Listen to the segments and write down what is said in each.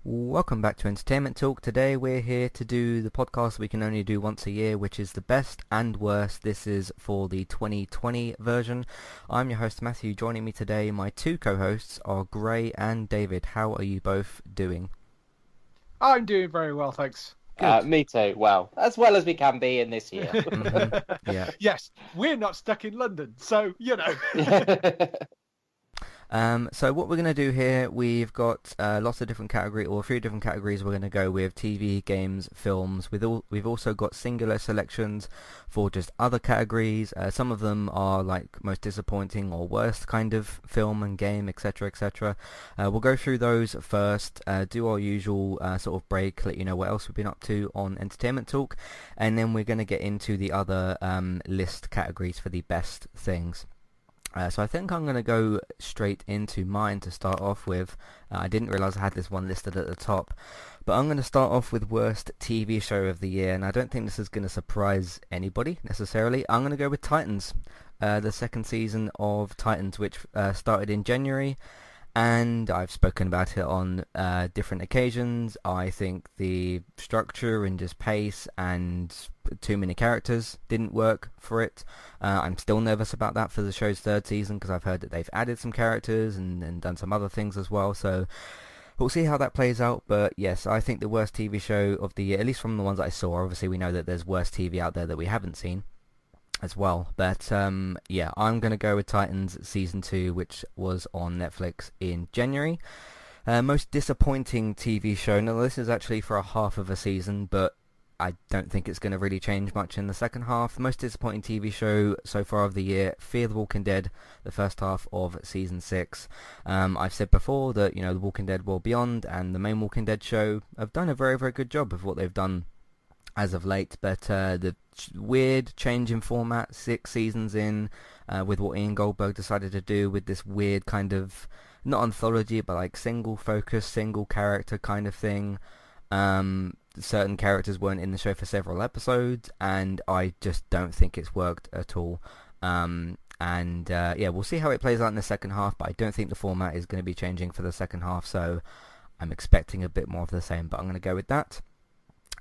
Welcome back to Entertainment Talk. Today we're here to do the podcast we can only do once a year, which is the best and worst. This is for the 2020 version. I'm your host Matthew. Joining me today, my two co-hosts are Gray and David. How are you both doing? I'm doing very well, thanks. Good. Me too. Well as we can be in this year. Yeah. Yes, we're not stuck in London, so, So what we're going to do here, we've got lots of different categories, or a few different categories. We're going to go with TV, games, films. We've also got singular selections for just other categories. Some of them are like most disappointing or worst kind of film and game, etc., etc. We'll go through those first, do our usual sort of break, let you know what else we've been up to on Entertainment Talk, and then we're going to get into the other list categories for the best things. So I think I'm going to go straight into mine to start off with. I didn't realise I had this one listed at the top. But I'm going to start off with worst TV show of the year. And I don't think this is going to surprise anybody necessarily. I'm going to go with Titans. The second season of Titans, which started in January. And I've spoken about it on different occasions. I think the structure and just pace and too many characters didn't work for it. I'm still nervous about that for the show's third season because I've heard that they've added some characters and done some other things as well. So we'll see how that plays out. But yes, I think the worst TV show of the year, at least from the ones that I saw. Obviously, we know that there's worse TV out there that we haven't seen as well. But yeah, I'm going to go with Titans Season 2, which was on Netflix in January. Most disappointing TV show. Now, this is actually for a half of a season, but I don't think it's going to really change much in the second half. The most disappointing TV show so far of the year, Fear the Walking Dead, the first half of Season 6. I've said before that, The Walking Dead World Beyond and the main Walking Dead show have done a very, very good job of what they've done as of late, but the weird change in format 6 seasons in, with what Ian Goldberg decided to do with this weird kind of, not anthology, but like single focus, single character kind of thing. Certain characters weren't in the show for several episodes, and I just don't think it's worked at all. Yeah, we'll see how it plays out in the second half, but I don't think the format is going to be changing for the second half, so I'm expecting a bit more of the same, but I'm going to go with that.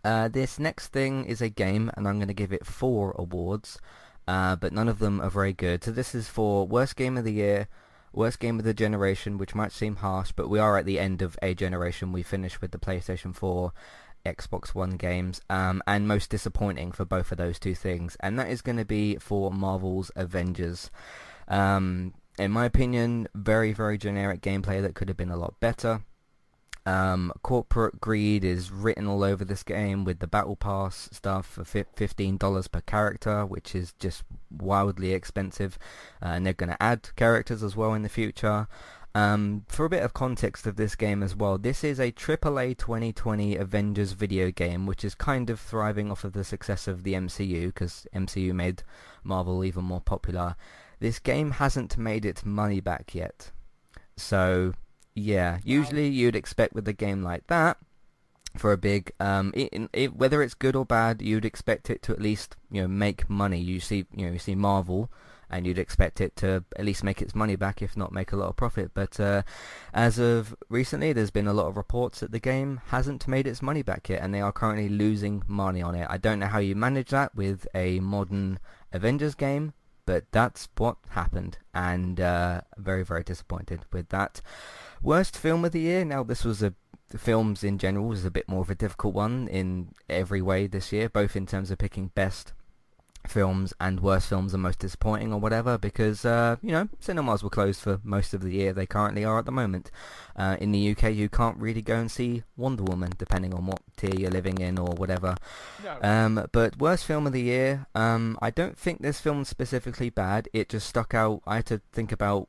This next thing is a game, and I'm going to give it 4 awards, but none of them are very good. So this is for Worst Game of the Year, Worst Game of the Generation, which might seem harsh, but we are at the end of a generation. We finished with the PlayStation 4, Xbox One games, and Most Disappointing for both of those two things, and that is going to be for Marvel's Avengers. In my opinion, very, very generic gameplay that could have been a lot better. Corporate greed is written all over this game with the battle pass stuff for $15 per character, which is just wildly expensive, and they're going to add characters as well in the future. For a bit of context of this game as well, this is a AAA 2020 Avengers video game, which is kind of thriving off of the success of the MCU, because MCU made Marvel even more popular. This game hasn't made its money back yet, so yeah, usually you'd expect with a game like that, for a big, whether it's good or bad, you'd expect it to at least, make money. You see Marvel, and you'd expect it to at least make its money back, if not make a lot of profit. But as of recently, there's been a lot of reports that the game hasn't made its money back yet, and they are currently losing money on it. I don't know how you manage that with a modern Avengers game, but that's what happened, and very, very disappointed with that. Worst film of the year. Now, this was films in general was a bit more of a difficult one in every way this year, both in terms of picking best films and worst films and most disappointing or whatever, because cinemas were closed for most of the year. They currently are at the moment. In the UK, you can't really go and see Wonder Woman, depending on what tier you're living in or whatever. No. But worst film of the year, I don't think this film's specifically bad. It just stuck out. I had to think about,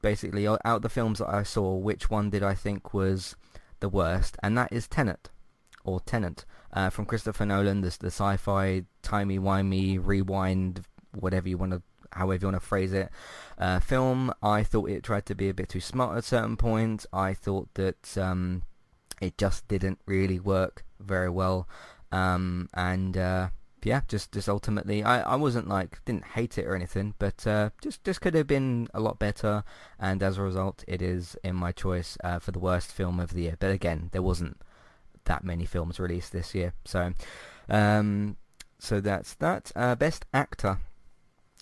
basically, out of the films that I saw, which one did I think was the worst, and that is Tenet, from Christopher Nolan, the sci-fi, timey-wimey, rewind, however you want to phrase it, film. I thought it tried to be a bit too smart at certain points. I thought that it just didn't really work very well, yeah, just ultimately, I wasn't like, didn't hate it or anything, but just could have been a lot better, and as a result, it is in my choice for the worst film of the year. But again, there wasn't that many films released this year, so that's that. Best actor,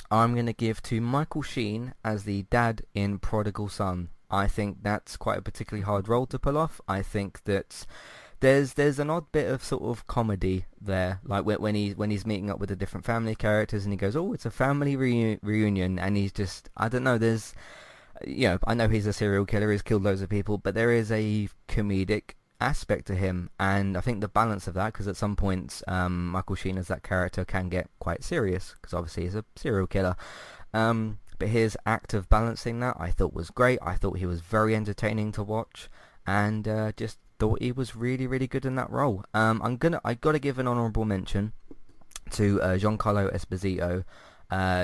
I'm going to give to Michael Sheen as the dad in Prodigal Son. I think that's quite a particularly hard role to pull off. I think that there's an odd bit of sort of comedy there, like when he's meeting up with the different family characters, and he goes, "Oh, it's a family reunion," and he's just, I don't know. There's, I know he's a serial killer, he's killed loads of people, but there is a comedic aspect to him, and I think the balance of that, because at some points Michael Sheen as that character can get quite serious, because obviously he's a serial killer. But his act of balancing that, I thought was great. I thought he was very entertaining to watch, and just thought he was really, really good in that role. I got to give an honourable mention to Giancarlo Esposito,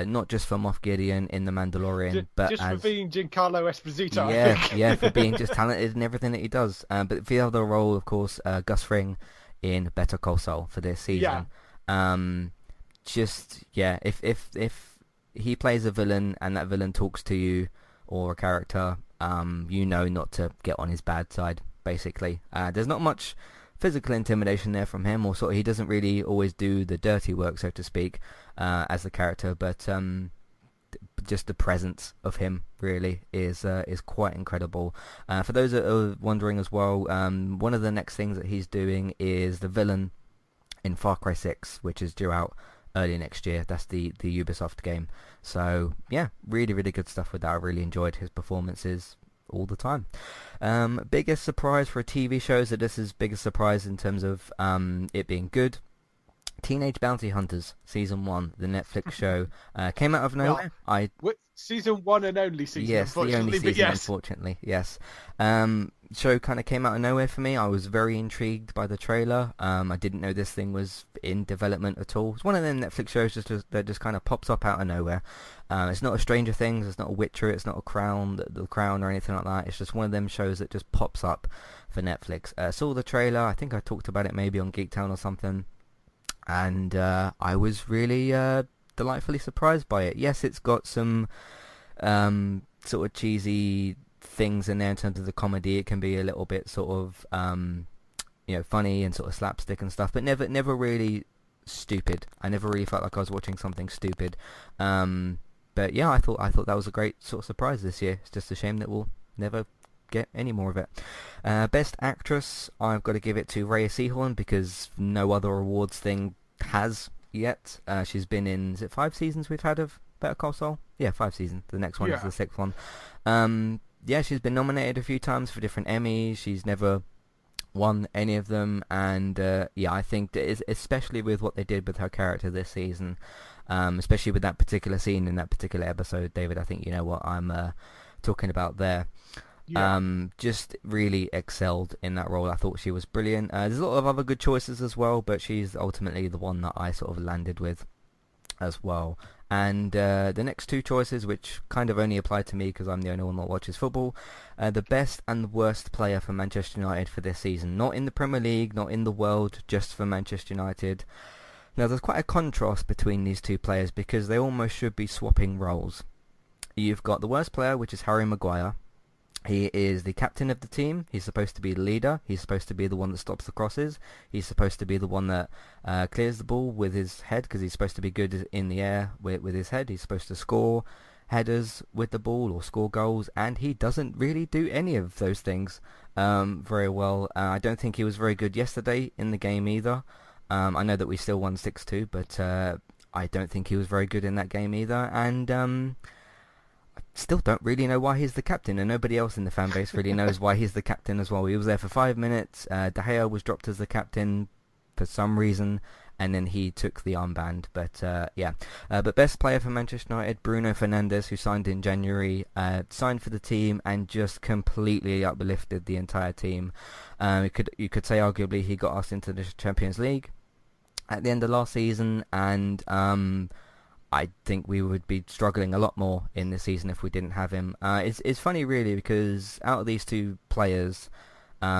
not just for Moff Gideon in The Mandalorian, but just as for being Giancarlo Esposito. yeah, I think. yeah, for being just talented in everything that he does. But the other role, of course, Gus Fring in Better Call Saul for this season. Just yeah, if he plays a villain and that villain talks to you or a character, not to get on his bad side. Basically, there's not much physical intimidation there from him, or sort of, he doesn't really always do the dirty work, so to speak, as the character, but just the presence of him really is quite incredible. For those that are wondering as well, one of the next things that he's doing is the villain in Far Cry 6, which is due out early next year. That's the Ubisoft game. So yeah, really, really good stuff with that. I really enjoyed his performances all the time. Biggest surprise for a TV show, so this is biggest surprise in terms of it being good. Teenage Bounty Hunters season 1, the Netflix show, came out of nowhere. Season 1 and only season. Yes, the only season, yes. Unfortunately, yes. Show kind of came out of nowhere for me. I was very intrigued by the trailer. I didn't know this thing was in development at all. It's one of them Netflix shows that just kind of pops up out of nowhere. It's not a Stranger Things, it's not a Witcher, it's not a Crown, the Crown or anything like that. It's just one of them shows that just pops up for Netflix. Saw the trailer. I think I talked about it maybe on Geektown or something, and I was really delightfully surprised by it. Yes, it's got some sort of cheesy things in there in terms of the comedy. It can be a little bit sort of funny and sort of slapstick and stuff, but never really stupid. I never really felt like I was watching something stupid. But yeah, I thought that was a great sort of surprise this year. It's just a shame that we'll never get any more of it. Best actress, I've got to give it to Rhea Seehorn, because no other awards thing has yet. She's been in, is it 5 seasons we've had of Better Call Saul? Yeah, 5 seasons. The next one is the 6th one. Yeah, she's been nominated a few times for different Emmys. She's never won any of them, and I think that especially with what they did with her character this season, especially with that particular scene in that particular episode, David, I think you know what I'm talking about there. Just really excelled in that role. I thought she was brilliant. There's a lot of other good choices as well, but she's ultimately the one that I sort of landed with as well. And the next 2 choices, which kind of only apply to me because I'm the only one that watches football, the best and the worst player for Manchester United for this season. Not in the Premier League, not in the world, just for Manchester United. Now, there's quite a contrast between these 2 players because they almost should be swapping roles. You've got the worst player, which is Harry Maguire. He is the captain of the team. He's supposed to be the leader. He's supposed to be the one that stops the crosses. He's supposed to be the one that clears the ball with his head, because he's supposed to be good in the air with his head. He's supposed to score headers with the ball or score goals, and he doesn't really do any of those things very well. I don't think he was very good yesterday in the game either. I know that we still won 6-2, but I don't think he was very good in that game either, and still don't really know why he's the captain, and nobody else in the fan base really knows why he's the captain as well. He was there for 5 minutes. De Gea was dropped as the captain for some reason, and then he took the armband. But but best player for Manchester United, Bruno Fernandes, who signed in January, signed for the team and just completely uplifted the entire team. You could say arguably he got us into the Champions League at the end of last season, and I think we would be struggling a lot more in this season if we didn't have him. It's funny really, because out of these 2 players,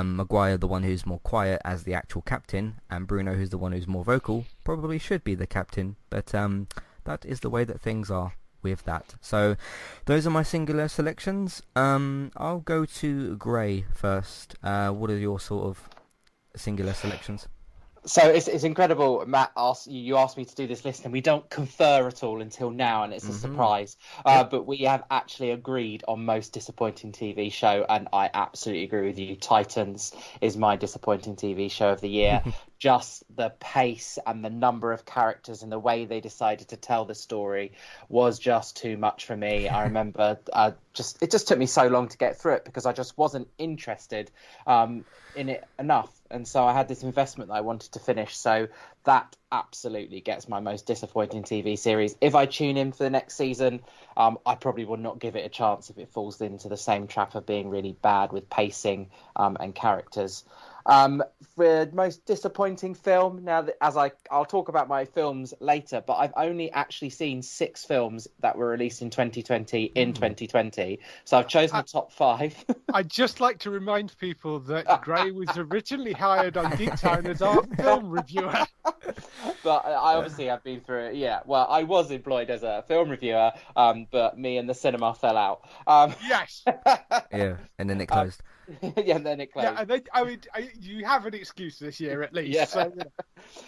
Maguire, the one who's more quiet, as the actual captain, and Bruno, who's the one who's more vocal, probably should be the captain. But that is the way that things are with that. So those are my singular selections. I'll go to Gray first. What are your sort of singular selections? So it's incredible, Matt. You asked me to do this list, and we don't confer at all until now, and it's a surprise. But we have actually agreed on most disappointing TV show, and I absolutely agree with you. Titans is my disappointing TV show of the year. Just the pace and the number of characters and the way they decided to tell the story was just too much for me. I remember it just took me so long to get through it because I just wasn't interested in it enough. And so I had this investment that I wanted to finish. So that absolutely gets my most disappointing TV series. If I tune in for the next season, I probably will not give it a chance if it falls into the same trap of being really bad with pacing and characters. For most disappointing film, now that, I'll talk about my films later, but I've only actually seen 6 films that were released in 2020 in 2020. So I've chosen the top 5. I'd just like to remind people that Gray was originally hired on Geek Town as our film reviewer. But I obviously have been through it. Yeah, well, I was employed as a film reviewer, but me and the cinema fell out. Yes. Yeah, and then it closed. Yeah, and then it closed. Yeah, and then, I mean, you have an excuse this year at least. Yeah. So,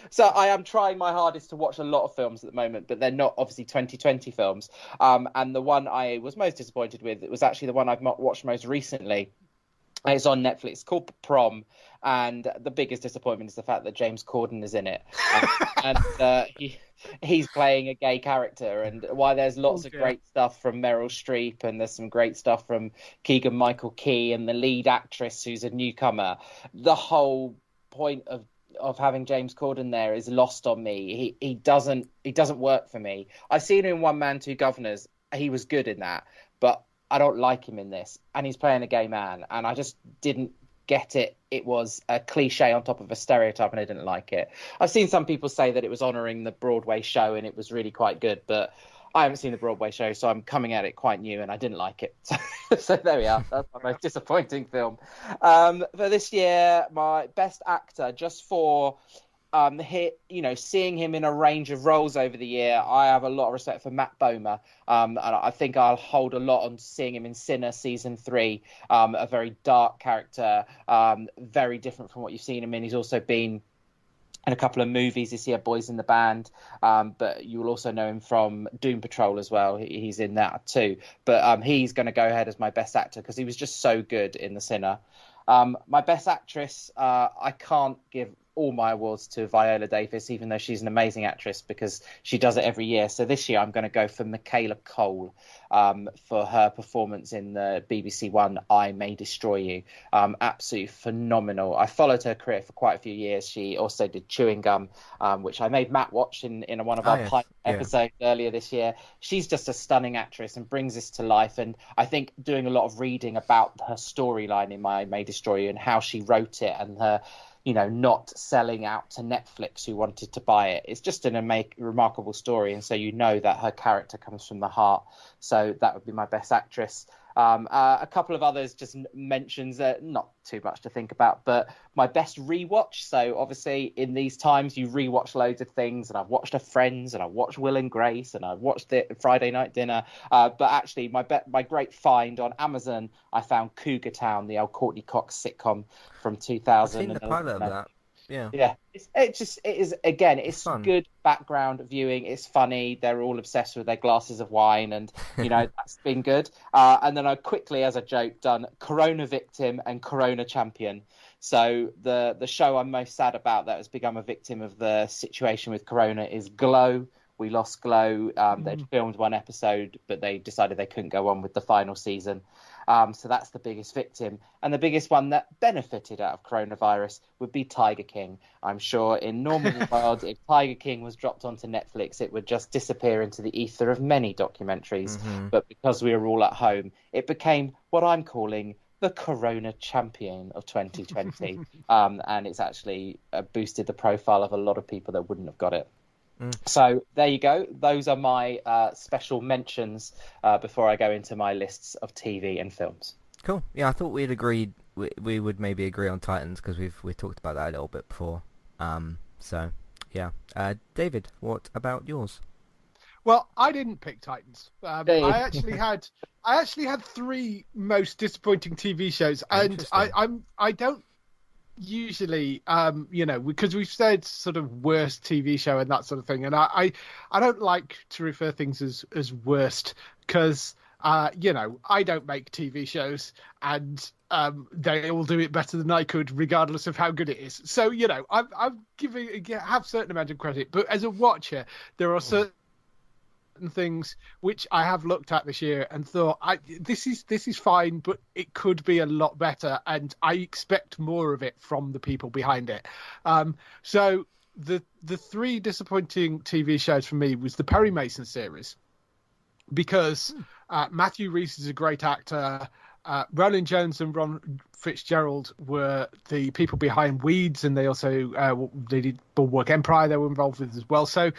So I am trying my hardest to watch a lot of films at the moment, but they're not obviously 2020 films. And the one I was most disappointed with, it was actually the one I've watched most recently. It's on Netflix. It's called Prom, and the biggest disappointment is the fact that James Corden is in it, and he's playing a gay character. And while there's lots of great stuff from Meryl Streep, and there's some great stuff from Keegan-Michael Key and the lead actress who's a newcomer, the whole point of having James Corden there is lost on me. He doesn't work for me. I've seen him in One Man, Two Governors. He was good in that, but I don't like him in this, and he's playing a gay man, and I just didn't get it. It was a cliche on top of a stereotype, and I didn't like it. I've seen some people say that it was honouring the Broadway show, and it was really quite good, but I haven't seen the Broadway show, so I'm coming at it quite new, and I didn't like it. So there we are. That's my most disappointing film. For this year, my best actor, just for seeing him in a range of roles over the year, I have a lot of respect for Matt Bomer, and I think I'll hold a lot on seeing him in Sinner season 3, a very dark character, very different from what you've seen him in. He's also been in a couple of movies this year, Boys in the Band, but you will also know him from Doom Patrol as well. He's in that too, but he's going to go ahead as my best actor because he was just so good in The Sinner. My best actress, I can't give all my awards to Viola Davis, even though she's an amazing actress, because she does it every year. So this year I'm going to go for Michaela Cole for her performance in the BBC One I May Destroy You. Absolutely phenomenal. I followed her career for quite a few years. She also did Chewing Gum, which I made Matt watch in one of our pilot episodes earlier this year. She's just a stunning actress and brings this to life. And I think doing a lot of reading about her storyline in I May Destroy You and how she wrote it, and her not selling out to Netflix who wanted to buy it. It's just a remarkable story. And so that her character comes from the heart. So that would be my best actress. A couple of others just mentions that not too much to think about, but my best rewatch. So obviously in these times you rewatch loads of things, and I've watched Friends, and I've watched Will and Grace, and I've watched Friday Night Dinner. But actually my great find on Amazon, I found Cougar Town, the old Courtney Cox sitcom from 2000. I've seen the pilot of that. Yeah. It's fun. Good background viewing. It's funny. They're all obsessed with their glasses of wine, and that's been good. And then I quickly, as a joke, done Corona Victim and Corona Champion. So the show I'm most sad about that has become a victim of the situation with Corona is Glow. We lost Glow. They'd filmed one episode, but they decided they couldn't go on with the final season. So that's the biggest victim. And the biggest one that benefited out of coronavirus would be Tiger King. I'm sure in normal world, if Tiger King was dropped onto Netflix, it would just disappear into the ether of many documentaries. Mm-hmm. But because we were all at home, it became what I'm calling the Corona Champion of 2020. And it's actually boosted the profile of a lot of people that wouldn't have got it. So there you go. Those are my special mentions before I go into my lists of TV and films. Cool. Yeah, I thought we'd agreed we would maybe agree on Titans because we talked about that a little bit before. So yeah. David, what about yours? Well, I didn't pick Titans. Hey. I actually had three most disappointing TV shows, and I don't usually because we've said sort of worst TV show and that sort of thing, and I don't like to refer things as worst because I don't make TV shows, and they all do it better than I could, regardless of how good it is. So I'm have certain amount of credit, but as a watcher, there are certain things which I have looked at this year and thought, this is fine, but it could be a lot better, and I expect more of it from the people behind it. So the three disappointing TV shows for me was the Perry Mason series, because Matthew Rhys is a great actor. Roland Jones and Ron Fitzgerald were the people behind Weeds, and they also they did Bulwark Empire they were involved with as well. So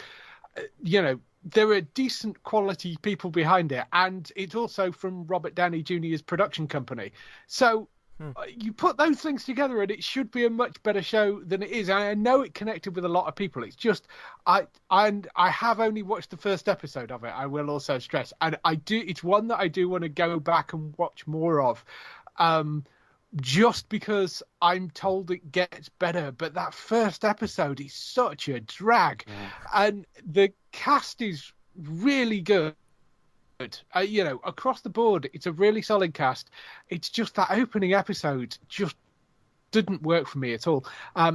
there are decent quality people behind it, and it's also from Robert Downey Jr.'s production company. So you put those things together and it should be a much better show than it is. And I know it connected with a lot of people. It's just I have only watched the first episode of it, I will also stress, and it's one that I do want to go back and watch more of. Just because I'm told it gets better, but that first episode is such a drag, and the cast is really good. Across the board, it's a really solid cast. It's just that opening episode just didn't work for me at all.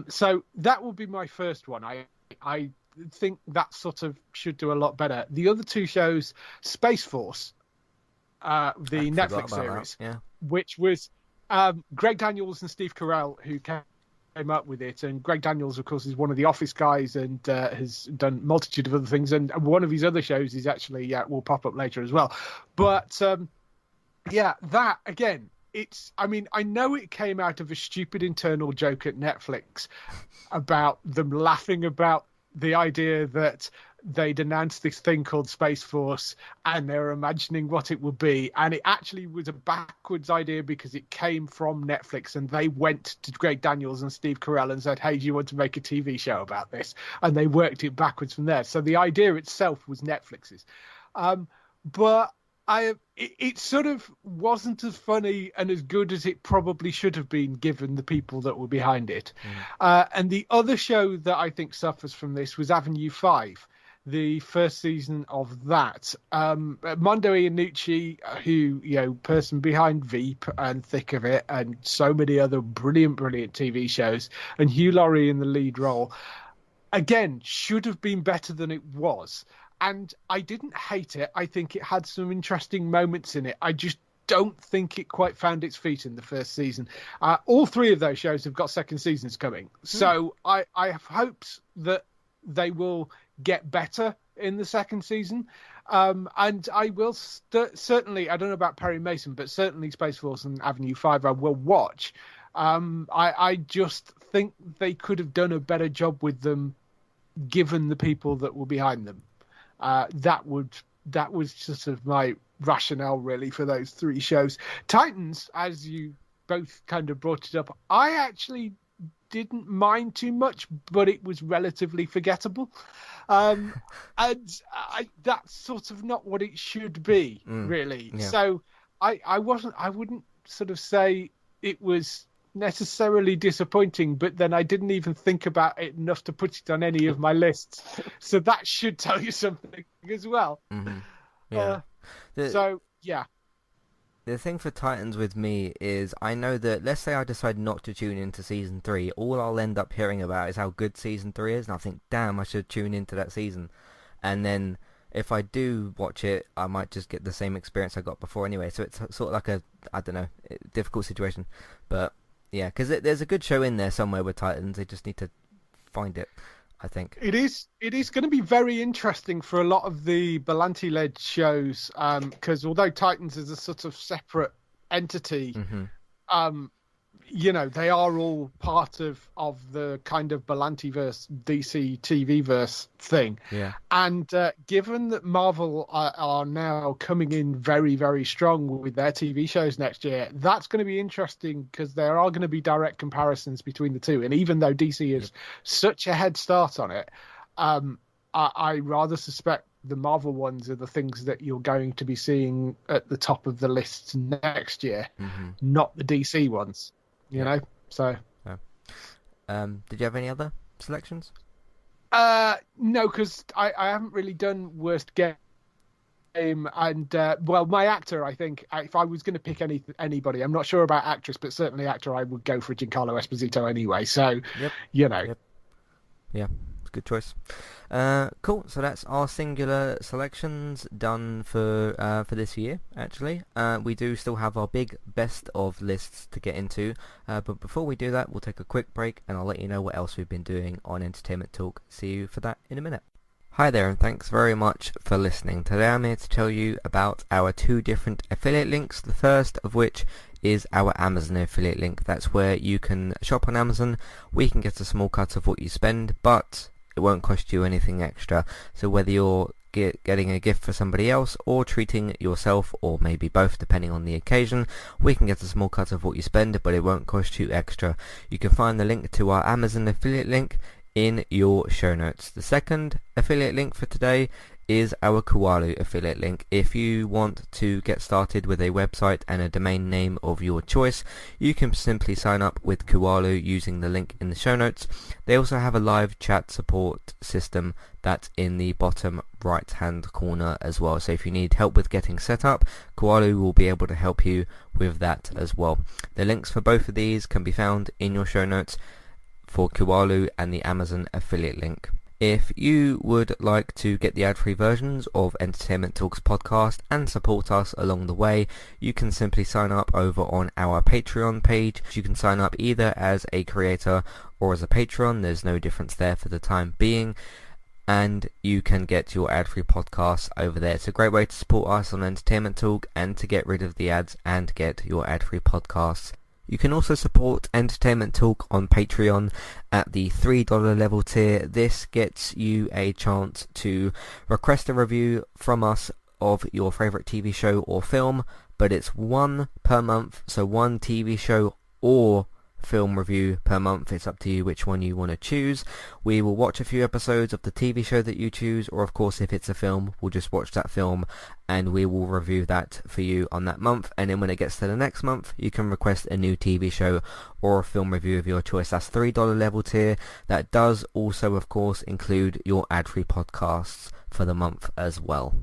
So that will be my first one. I think that sort of should do a lot better. The other two shows, Space Force, the Netflix series, which was Greg Daniels and Steve Carell who came up with it, and Greg Daniels, of course, is one of the Office guys and has done a multitude of other things, and one of his other shows is actually will pop up later as well. But that again, I know it came out of a stupid internal joke at Netflix about them laughing about the idea that they'd announced this thing called Space Force and they were imagining what it would be. And it actually was a backwards idea because it came from Netflix, and they went to Greg Daniels and Steve Carell and said, hey, do you want to make a TV show about this? And they worked it backwards from there. So the idea itself was Netflix's. But it sort of wasn't as funny and as good as it probably should have been given the people that were behind it. And the other show that I think suffers from this was Avenue 5. The first season of that. Mondo Iannucci, who, person behind Veep and Thick of It and so many other brilliant TV shows, and Hugh Laurie in the lead role, again, should have been better than it was. And I didn't hate it. I think it had some interesting moments in it. I just don't think it quite found its feet in the first season. All three of those shows have got second seasons coming. So I have hopes that they will get better in the second season. And I will certainly, I don't know about Perry Mason, but certainly Space Force and Avenue 5 I will watch. I just think they could have done a better job with them given the people that were behind them. That was sort of my rationale really for those three shows. Titans, as you both kind of brought it up, I actually didn't mind too much, but it was relatively forgettable. And that's sort of not what it should be, really. Yeah. So I wouldn't sort of say it was necessarily disappointing, but then I didn't even think about it enough to put it on any of my lists. So that should tell you something as well. Yeah. Yeah. The thing for Titans with me is I know that, let's say I decide not to tune into Season 3, all I'll end up hearing about is how good Season 3 is, and I think, damn, I should tune into that season. And then if I do watch it, I might just get the same experience I got before anyway. So it's sort of like a, I don't know, difficult situation. But yeah, because there's a good show in there somewhere with Titans. They just need to find it, I think. It is going to be very interesting for a lot of the Berlanti-led shows, because although Titans is a sort of separate entity, they are all part of the kind of Berlanti-verse, DC TV-verse thing. Yeah. And given that Marvel are now coming in very, very strong with their TV shows next year, that's going to be interesting because there are going to be direct comparisons between the two. And even though DC is such a head start on it, I rather suspect the Marvel ones are the things that you're going to be seeing at the top of the lists next year, not the DC ones, you know? So, did you have any other selections? No, because I haven't really done worst game. And well, my actor, I think, if I was going to pick anybody, I'm not sure about actress, but certainly actor, I would go for Giancarlo Esposito anyway. So, Yeah, good choice. Cool. So that's our singular selections done for this year. Actually, we do still have our big best of lists to get into. But before we do that, we'll take a quick break, and I'll let you know what else we've been doing on Entertainment Talk. See you for that in a minute. Hi there, and thanks very much for listening. Today I'm here to tell you about our 2 different affiliate links. The first of which is our Amazon affiliate link. That's where you can shop on Amazon. We can get a small cut of what you spend, but it won't cost you anything extra. So whether you're getting a gift for somebody else or treating yourself, or maybe both depending on the occasion, we can get a small cut of what you spend, but it won't cost you extra. You can find the link to our Amazon affiliate link in your show notes. The second affiliate link for today is our Kualu affiliate link. If you want to get started with a website and a domain name of your choice, you can simply sign up with Kualu using the link in the show notes. They also have a live chat support system that's in the bottom right hand corner as well. So if you need help with getting set up, Kualu will be able to help you with that as well. The links for both of these can be found in your show notes for Kualu and the Amazon affiliate link. If you would like to get the ad-free versions of Entertainment Talks podcast and support us along the way, you can simply sign up over on our Patreon page. You can sign up either as a creator or as a patron. There's no difference there for the time being, and you can get your ad-free podcasts over there. It's a great way to support us on Entertainment Talk and to get rid of the ads and get your ad-free podcasts. You can also support Entertainment Talk on Patreon at the $3 level tier. This gets you a chance to request a review from us of your favourite TV show or film, but it's 1 per month, so 1 TV show or film review per month. It's up to you which one you want to choose. We will watch a few episodes of the TV show that you choose, or of course if it's a film, we'll just watch that film and we will review that for you on that month. And then when it gets to the next month, you can request a new TV show or a film review of your choice. That's $3 level tier. That does also of course include your ad-free podcasts for the month as well.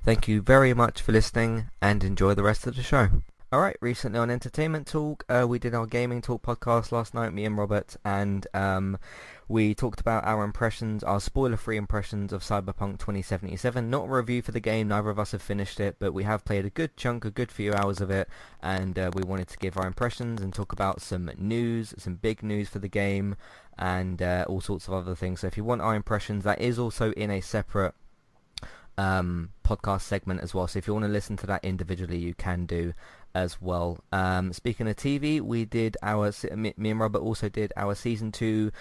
Thank you very much for listening and enjoy the rest of the show. Alright, recently on Entertainment Talk, we did our Gaming Talk podcast last night, me and Robert, and we talked about our impressions, our spoiler-free impressions of Cyberpunk 2077. Not a review for the game, neither of us have finished it, but we have played a good few hours of it, and we wanted to give our impressions and talk about some news, some big news for the game, and all sorts of other things. So if you want our impressions, that is also in a separate podcast segment as well, so if you want to listen to that individually, you can do as well. Speaking of TV, we did me and Robert also did our season 2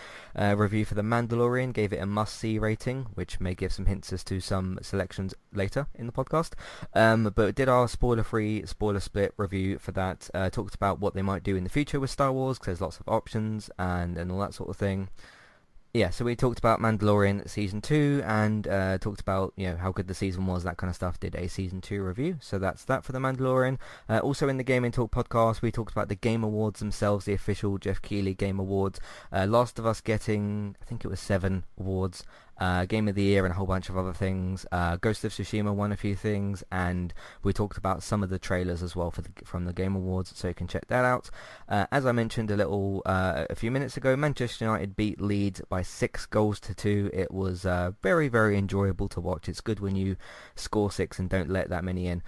review for The Mandalorian, gave it a must-see rating, which may give some hints as to some selections later in the podcast, but did our spoiler-free, spoiler-split review for that, talked about what they might do in the future with Star Wars, because there's lots of options and all that sort of thing. Yeah, so we talked about Mandalorian Season 2 and talked about, how good the season was, that kind of stuff, did a Season 2 review. So that's that for The Mandalorian. Also in the Gaming Talk podcast, we talked about the Game Awards themselves, the official Jeff Keighley Game Awards. Last of Us getting, I think it was 7 awards. Game of the Year and a whole bunch of other things. Ghost of Tsushima won a few things, and we talked about some of the trailers as well from the Game Awards, so you can check that out. As I mentioned a few minutes ago, Manchester United beat Leeds by 6-2. It was very, very enjoyable to watch. It's good when you score 6 and don't let that many in.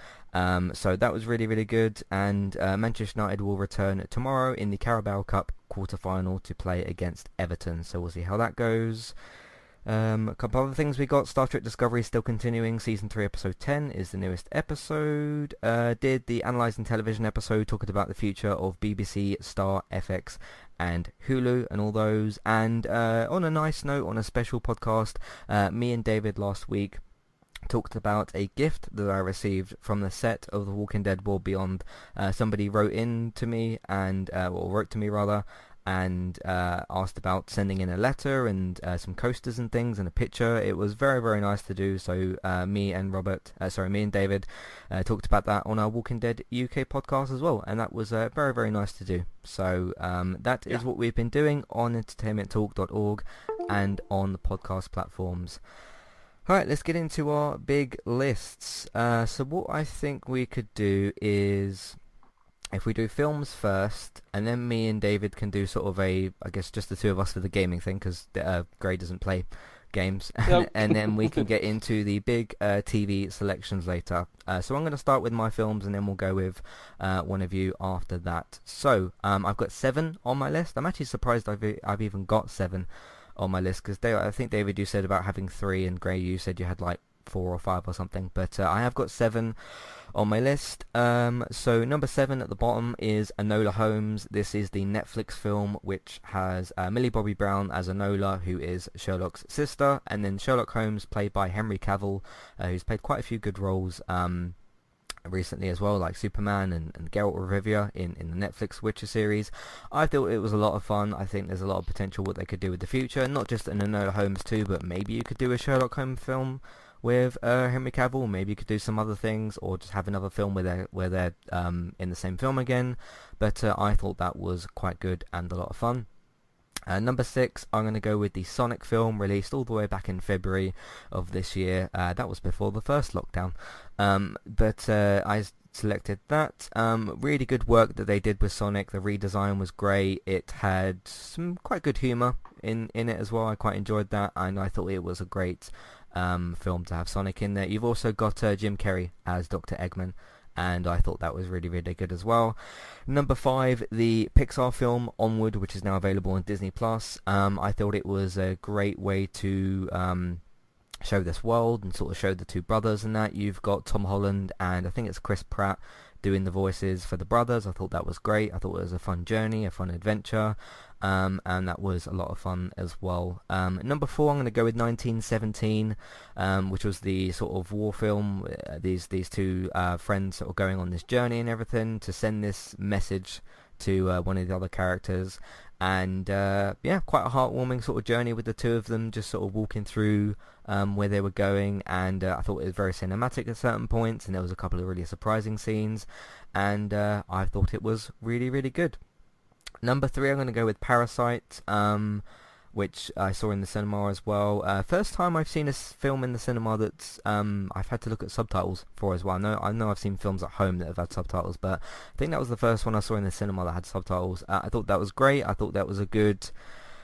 So that was really, really good, and Manchester United will return tomorrow in the Carabao Cup quarter-final to play against Everton, so we'll see how that goes. A couple other things we got. Star Trek Discovery is still continuing. Season 3 episode 10 is the newest episode. Did the Analyzing Television episode talking about the future of BBC, Star, FX and Hulu and all those. And on a nice note, on a special podcast, me and David last week talked about a gift that I received from the set of The Walking Dead World Beyond. Somebody wrote to me and asked about sending in a letter and some coasters and things and a picture. It was very, very nice to do. So me and David talked about that on our Walking Dead UK podcast as well, and that was very, very nice to do. So that is what we've been doing on entertainmenttalk.org and on the podcast platforms. Alright, let's get into our big lists. So what I think we could do is, if we do films first, and then me and David can do sort of I guess just the two of us for the gaming thing, because Gray doesn't play games, Nope. and then we can get into the big TV selections later. So I'm going to start with my films, and then we'll go with one of you after that. So I've got 7 on my list. I'm actually surprised I've even got 7 on my list, because I think, David, you said about having 3, and Gray, you said you had like 4 or 5 or something, but I have got 7 on my list. So number 7 at the bottom is Enola Holmes. This is the Netflix film which has Millie Bobby Brown as Enola, who is Sherlock's sister, and then Sherlock Holmes played by Henry Cavill, who's played quite a few good roles recently as well, like Superman and Geralt of Rivia in the Netflix Witcher series. I thought it was a lot of fun. I think there's a lot of potential what they could do with the future, not just an Enola Holmes 2, but maybe you could do a Sherlock Holmes film with Henry Cavill. Maybe you could do some other things, or just have another film where they're in the same film again. But I thought that was quite good and a lot of fun. Number 6, I'm going to go with the Sonic film, released all the way back in February of this year. That was before the first lockdown. But I selected that. Really good work that they did with Sonic. The redesign was great. It had some quite good humour in it as well. I quite enjoyed that, and I thought it was a great film to have Sonic in there. You've also got Jim Carrey as Dr. Eggman, and I thought that was really, really good as well. Number 5, the Pixar film Onward, which is now available on Disney+. I thought it was a great way to show this world and sort of show the two brothers and that. You've got Tom Holland and I think it's Chris Pratt doing the voices for the brothers. I thought that was great. I thought it was a fun journey, a fun adventure, and that was a lot of fun as well. Number 4, I'm going to go with 1917, which was the sort of war film. These two friends sort of going on this journey and everything to send this message to one of the other characters, and quite a heartwarming sort of journey with the two of them just sort of walking through where they were going, and I thought it was very cinematic at certain points, and there was a couple of really surprising scenes, and I thought it was really, really good. Number 3, I'm going to go with Parasite, which I saw in the cinema as well. First time I've seen a film in the cinema that I've had to look at subtitles for as well. I know I've seen films at home that have had subtitles, but I think that was the first one I saw in the cinema that had subtitles. I thought that was great. I thought that was a good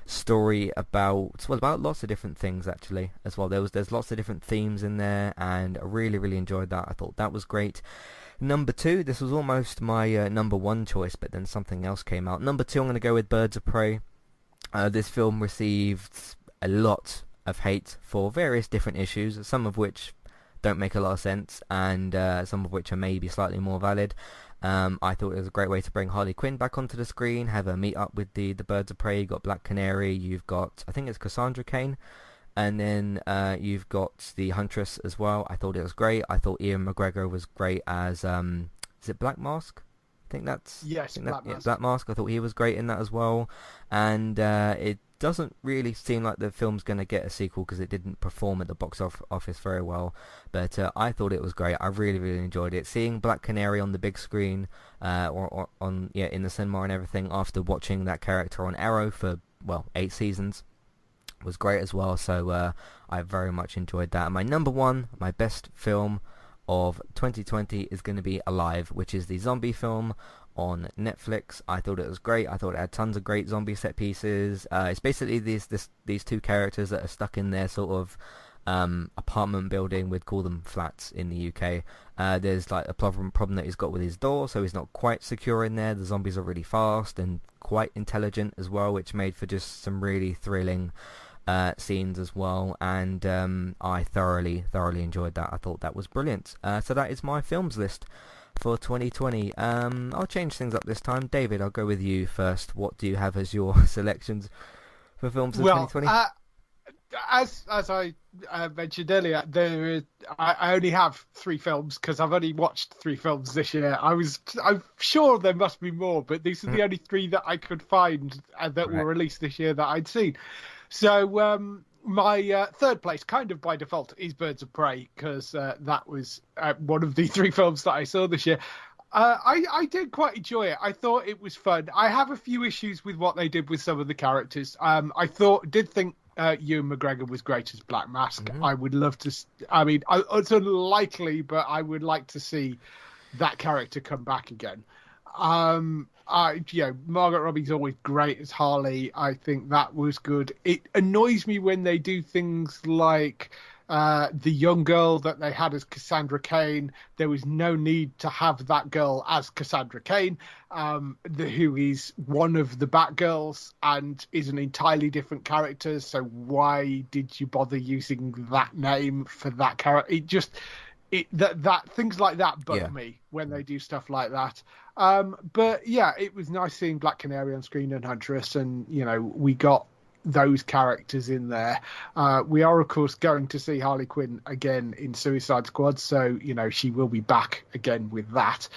story about lots of different things actually as well. There's lots of different themes in there, and I really, really enjoyed that. I thought that was great. Number 2, this was almost my number 1 choice, but then something else came out. Number 2, I'm going to go with Birds of Prey. This film received a lot of hate for various different issues, some of which don't make a lot of sense, and some of which are maybe slightly more valid. I thought it was a great way to bring Harley Quinn back onto the screen, have her meet up with the Birds of Prey. You've got Black Canary, you've got, I think it's Cassandra Cain, and then you've got the Huntress as well. I thought it was great. I thought Ian McGregor was great as, is it Black Mask? I think that's... Yes, Black Mask. Black Mask. I thought he was great in that as well. And it doesn't really seem like the film's going to get a sequel because it didn't perform at the box office very well. But I thought it was great. I really, really enjoyed it. Seeing Black Canary on the big screen, or in the cinema and everything, after watching that character on Arrow for 8 seasons, was great as well. So I very much enjoyed that. And my number 1, my best film of 2020 is going to be Alive, which is the zombie film on Netflix. I thought it was great. I thought it had tons of great zombie set pieces. It's basically these two characters that are stuck in their sort of apartment building. We'd call them flats in the UK. There's like a problem that he's got with his door, so he's not quite secure in there. The zombies are really fast and quite intelligent as well, which made for just some really thrilling scenes as well, and I thoroughly enjoyed that. I thought that was brilliant. So that is my films list for 2020. I'll change things up this time. David, I'll go with you first. What do you have as your selections for films of 2020? As I mentioned earlier, I only have 3 films because I've only watched 3 films this year. I'm sure there must be more, but these are the only 3 that I could find that were released this year that I'd seen. So my third place, kind of by default, is Birds of Prey, because that was one of the 3 films that I saw this year. I did quite enjoy it. I thought it was fun. I have a few issues with what they did with some of the characters. I did think Ewan McGregor was great as Black Mask. Mm-hmm. I would love to. I mean, it's unlikely, but I would like to see that character come back again. Margaret Robbie's always great as Harley. I think that was good. It annoys me when they do things like the young girl that they had as Cassandra Cain. There was no need to have that girl as Cassandra Cain, who is one of the Batgirls and is an entirely different character. So why did you bother using that name for that character? That things like that bug me when they do stuff like that. But yeah, it was nice seeing Black Canary on screen and Huntress, and we got those characters in there. We are of course going to see Harley Quinn again in Suicide Squad, so she will be back again with that.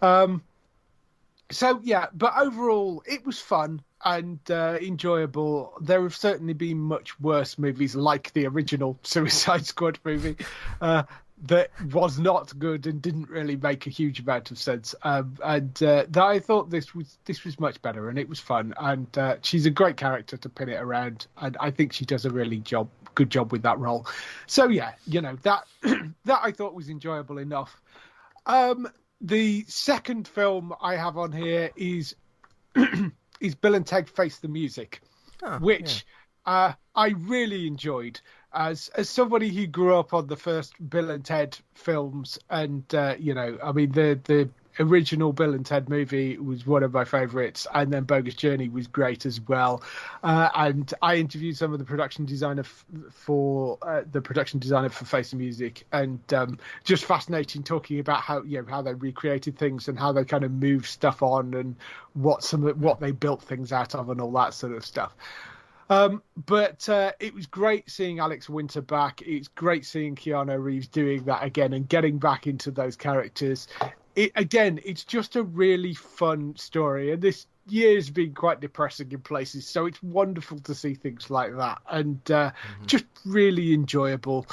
So yeah, but overall it was fun and enjoyable. There have certainly been much worse movies, like the original Suicide Squad movie, that was not good and didn't really make a huge amount of sense. That I thought this was much better, and it was fun. And she's a great character to pin it around, and I think she does a really good job with that role. So yeah, that that I thought was enjoyable enough. The second film I have on here is Bill and Ted Face the Music, which I really enjoyed. As somebody who grew up on the first Bill and Ted films, and I mean the original Bill and Ted movie was one of my favourites, and then Bogus Journey was great as well. And I interviewed some of the production designer for Face the Music, and just fascinating talking about how they recreated things and how they kind of moved stuff on and what they built things out of and all that sort of stuff. But it was great seeing Alex Winter back. It's great seeing Keanu Reeves doing that again and getting back into those characters. It's just a really fun story. And this year's been quite depressing in places, so it's wonderful to see things like that, and just really enjoyable.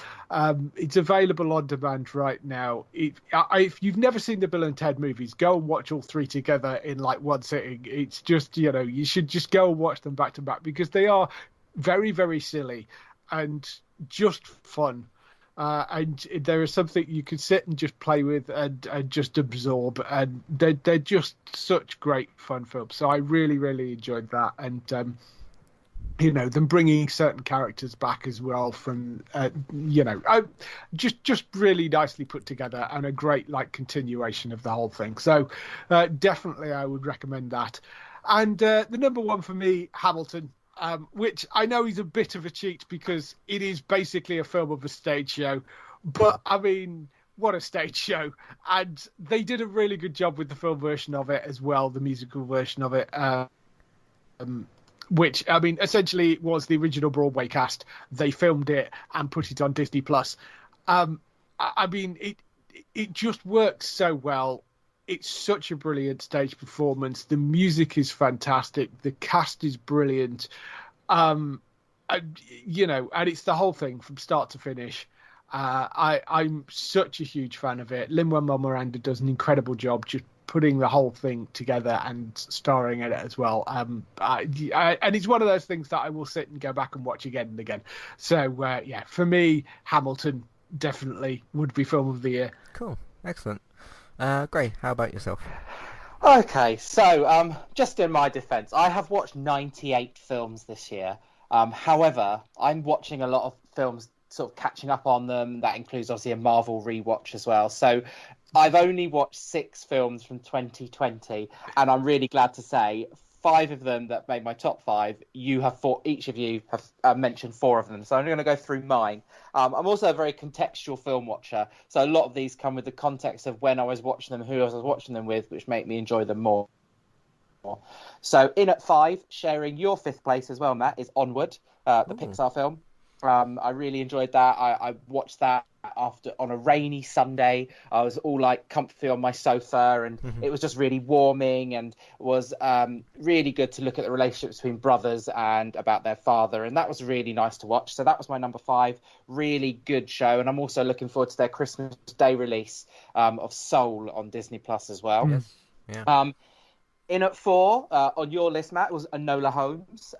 It's available on demand right now. If you've never seen the Bill and Ted movies, go and watch all 3 together in like one sitting. It's just you should just go and watch them back to back, because they are very, very silly and just fun. And there is something you can sit and just play with and just absorb, and they're just such great fun films. So I really, really enjoyed that, and them bringing certain characters back as well from just really nicely put together, and a great continuation of the whole thing. So definitely I would recommend that. And the number one for me, Hamilton. Which I know is a bit of a cheat because it is basically a film of a stage show, but I mean, what a stage show. And they did a really good job with the film version of it as well, the musical version of it, which, I mean, essentially was the original Broadway cast. They filmed it and put it on Disney+. I mean, it just works so well. It's such a brilliant stage performance. The music is fantastic. The cast is brilliant. And it's the whole thing from start to finish. I'm such a huge fan of it. Lin-Manuel Miranda does an incredible job just putting the whole thing together and starring in it as well. And it's one of those things that I will sit and go back and watch again and again. So, for me, Hamilton definitely would be film of the year. Cool. Excellent. Gray, how about yourself? Okay, so just in my defence, I have watched 98 films this year. However, I'm watching a lot of films, sort of catching up on them. That includes obviously a Marvel rewatch as well. So I've only watched 6 films from 2020, and I'm really glad to say 5 of them that made my top 5. You have 4. Each of you have mentioned 4 of them. So I'm going to go through mine. I'm also a very contextual film watcher. So a lot of these come with the context of when I was watching them, who I was watching them with, which make me enjoy them more. So in at 5, sharing your 5th place as well, Matt, is Onward, the Pixar film. I really enjoyed that. I watched that on a rainy Sunday. I was all like comfy on my sofa, and it was just really warming, and was really good to look at the relationships between brothers and about their father, and that was really nice to watch. So that was my number 5. Really good show, and I'm also looking forward to their Christmas Day release of Soul on Disney Plus as well. Yes. Yeah. In at 4, on your list, Matt, was Enola Holmes.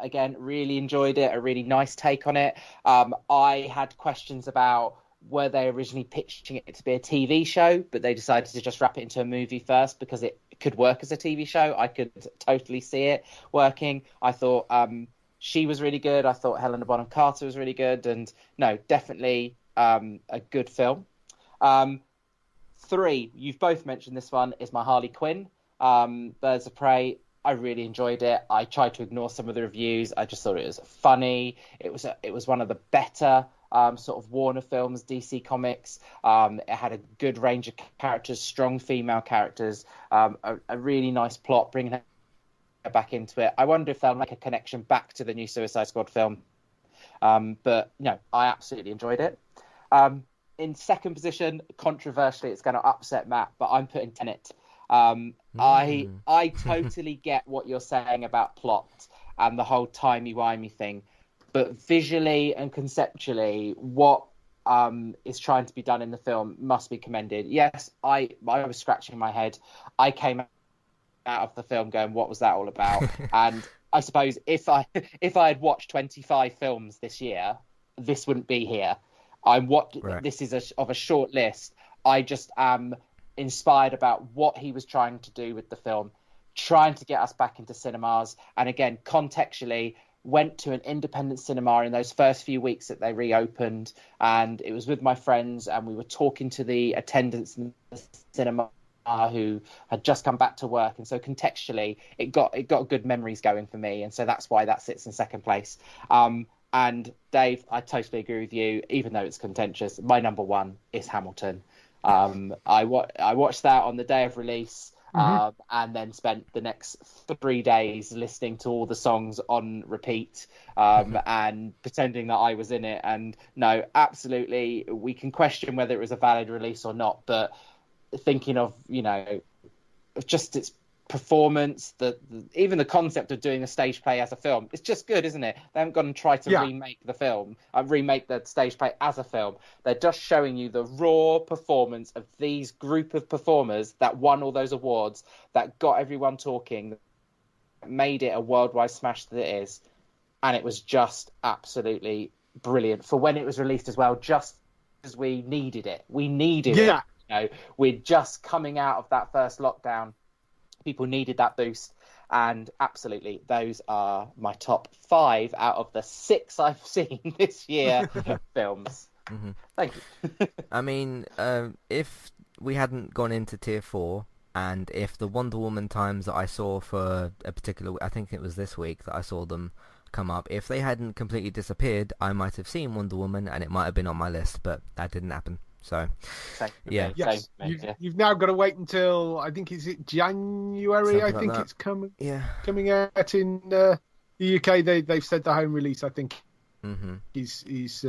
Again, really enjoyed it. A really nice take on it. I had questions about were they originally pitching it to be a TV show, but they decided to just wrap it into a movie first because it could work as a TV show. I could totally see it working. I thought she was really good. I thought Helena Bonham Carter was really good. And no, definitely a good film. 3, you've both mentioned this one, is my Harley Quinn. Birds of Prey. I really enjoyed it. I tried to ignore some of the reviews. I just thought it was funny. It was one of the better sort of Warner films, DC Comics. It had a good range of characters, strong female characters, a really nice plot, bringing her back into it. I wonder if they'll make a connection back to the new Suicide Squad film. But no, I absolutely enjoyed it. In second position, controversially, it's going to upset Matt, but I'm putting Tenet. I totally get what you're saying about plot and the whole timey-wimey thing, but visually and conceptually, what is trying to be done in the film must be commended. Yes, I was scratching my head. I came out of the film going, what was that all about? And I suppose if I had watched 25 films this year, this wouldn't be here. Right. This is of a short list. I just am inspired about what he was trying to do with the film, trying to get us back into cinemas. And again, contextually, went to an independent cinema in those first few weeks that they reopened, and it was with my friends, and we were talking to the attendants in the cinema who had just come back to work, and so contextually it got good memories going for me, and so that's why that sits in second place. And Dave, I totally agree with you, even though it's contentious. My number 1 is Hamilton. I watched that on the day of release, and then spent the next 3 days listening to all the songs on repeat, and pretending that I was in it. And no, absolutely, we can question whether it was a valid release or not, but thinking of, just its performance, even the concept of doing a stage play as a film, it's just good, isn't it? They haven't gone and tried to remake the stage play as a film. They're just showing you the raw performance of these group of performers that won all those awards, that got everyone talking, that made it a worldwide smash that it is. And it was just absolutely brilliant for when it was released as well, just as we needed it. We needed it. We're just coming out of that first lockdown. People needed that boost, and absolutely, those are my top 5 out of the 6 I've seen this year films. Thank you. I mean, if we hadn't gone into tier 4, and if the Wonder Woman times that I saw for a particular, I think it was this week that I saw them come up, if they hadn't completely disappeared, I might have seen Wonder Woman, and it might have been on my list, but that didn't happen. So, yeah. Yes, you've now got to wait until, I think, is it January? Something I think like it's coming. Yeah. Coming out in the UK. They've said the home release, I think, is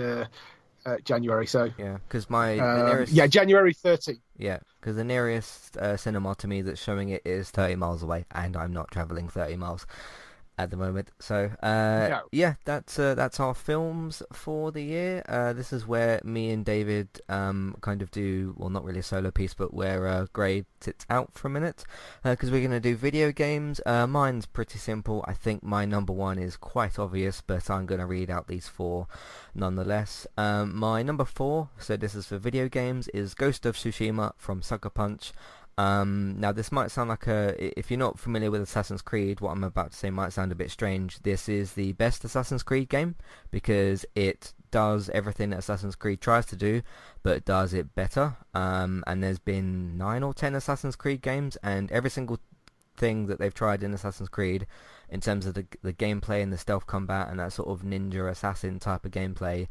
January. So yeah, because the nearest January 30. Yeah, because the nearest cinema to me that's showing it is 30 miles away, and I'm not travelling 30 miles at the moment. So yeah, that's our films for the year. This is where me and David kind of do, well, not really a solo piece, but where Gray sits out for a minute, because we're going to do video games. Mine's pretty simple. I think my number 1 is quite obvious, but I'm going to read out these 4 nonetheless. My number 4, so this is for video games, is Ghost of Tsushima from Sucker Punch. Now this might sound like if you're not familiar with Assassin's Creed, what I'm about to say might sound a bit strange. This is the best Assassin's Creed game because it does everything that Assassin's Creed tries to do, but it does it better. And there's been 9 or 10 Assassin's Creed games, and every single thing that they've tried in Assassin's Creed in terms of the gameplay and the stealth combat and that sort of ninja assassin type of gameplay.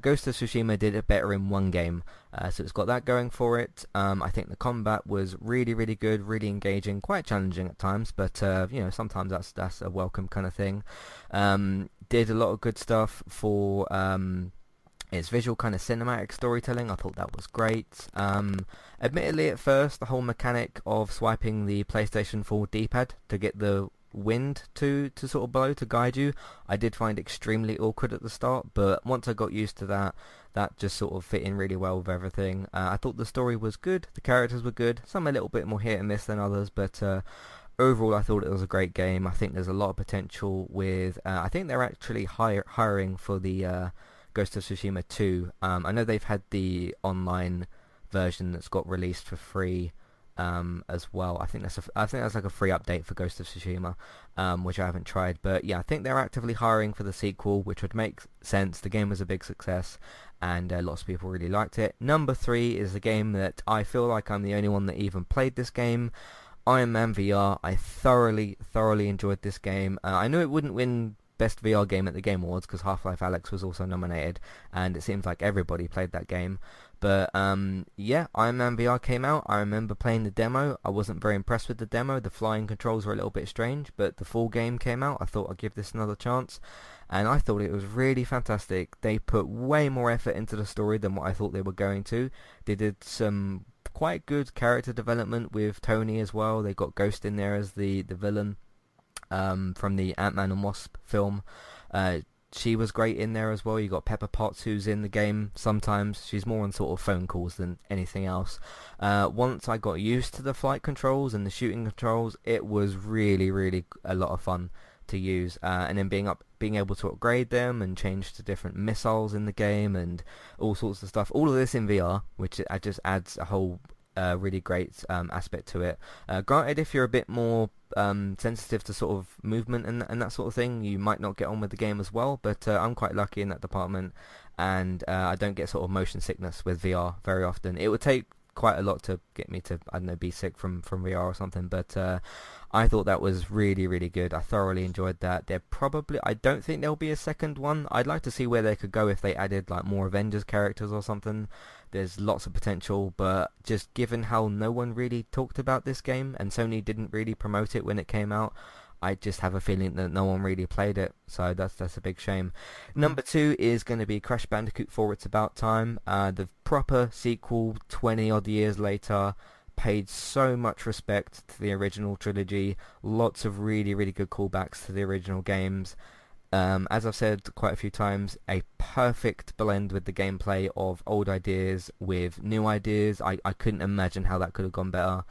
Ghost of Tsushima did it better in one game, so it's got that going for it. I think the combat was really, really good, really engaging, quite challenging at times, but sometimes that's a welcome kind of thing. Did a lot of good stuff for its visual kind of cinematic storytelling. I thought that was great. Admittedly, at first, the whole mechanic of swiping the PlayStation 4 D-pad to get the wind to sort of blow to guide you, I did find extremely awkward at the start, but once I got used to that just sort of fit in really well with everything. I thought the story was good, the characters were good, some a little bit more hit and miss than others, but overall I thought it was a great game. I think there's a lot of potential with I think they're actually hiring for the Ghost of Tsushima 2. I know they've had the online version that's got released for free as well. I think that's like a free update for Ghost of Tsushima, which I haven't tried. But yeah, I think they're actively hiring for the sequel, which would make sense. The game was a big success, and lots of people really liked it. Number 3 is a game that I feel like I'm the only one that even played this game. Iron Man VR. I thoroughly enjoyed this game. I knew it wouldn't win Best VR Game at the Game Awards because Half-Life Alyx was also nominated, and it seems like everybody played that game. But yeah, Iron Man VR came out. I remember playing the demo. I wasn't very impressed with the demo. The flying controls were a little bit strange, but the full game came out. I thought I'd give this another chance, and I thought it was really fantastic. They put way more effort into the story than what I thought they were going to. They did some quite good character development with Tony as well. They got Ghost in there as the villain from the Ant-Man and Wasp film. She was great in there as well. You got Pepper Potts, who's in the game sometimes. She's more on sort of phone calls than anything else. Once I got used to the flight controls and the shooting controls, it was really a lot of fun to use. And then being able to upgrade them and change to different missiles in the game and all sorts of stuff. All of this in VR, which just adds a whole really great aspect to it. Granted, if you're a bit more sensitive to sort of movement and that sort of thing, you might not get on with the game as well, but I'm quite lucky in that department, and I don't get sort of motion sickness with VR very often. It would take quite a lot to get me to, I don't know, be sick from VR or something, but I thought that was really good. I thoroughly enjoyed that. I don't think there'll be a second one. I'd like to see where they could go if they added like more Avengers characters or something. There's lots of potential, but just given how no one really talked about this game and Sony didn't really promote it when it came out, I just have a feeling that no one really played it, so that's a big shame. Number 2 is going to be Crash Bandicoot 4 It's About Time. The proper sequel 20 odd years later, paid so much respect to the original trilogy. Lots of really good callbacks to the original games. As I've said quite a few times, a perfect blend with the gameplay of old ideas with new ideas. I couldn't imagine how that could have gone better